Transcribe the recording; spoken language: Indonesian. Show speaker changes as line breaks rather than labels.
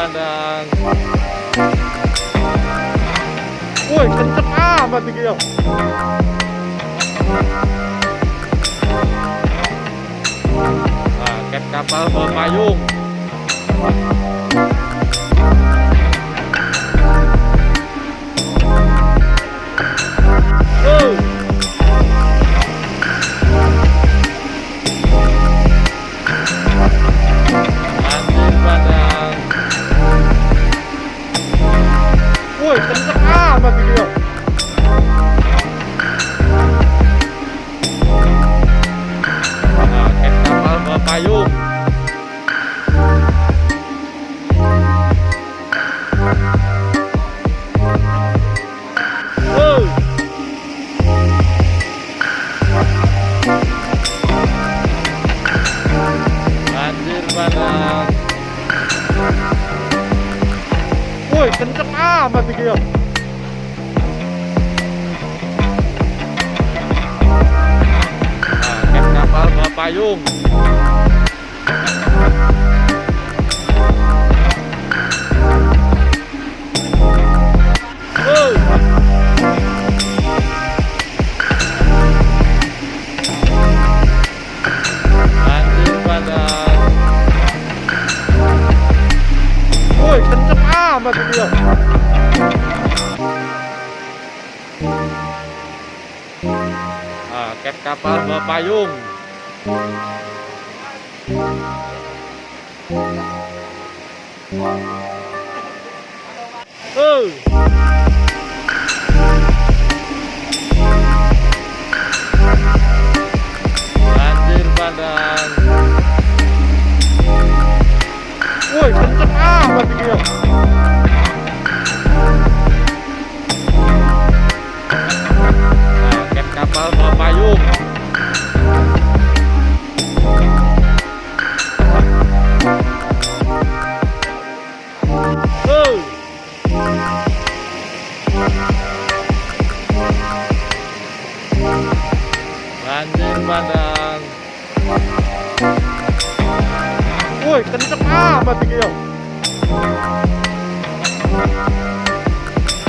bandang. Woi, kenceng amat nih Gil. Nah, ket kapal berpayung. Woi, kenceng amat nih Gil. Nah, ket kapal berpayung. Banjir bandang. Woi, kenceng amat nih Gil. Nah, ket kapal berpayung. Banjir bandang. Woi, kenceng amat nih Gil. Nah, ket kapal berpayung. Banjir bandang. Woi, kenceng amat nih Gil. Nah, ket kapal berpayung. Banjir bandang. Woi, kenceng amat nih Gil.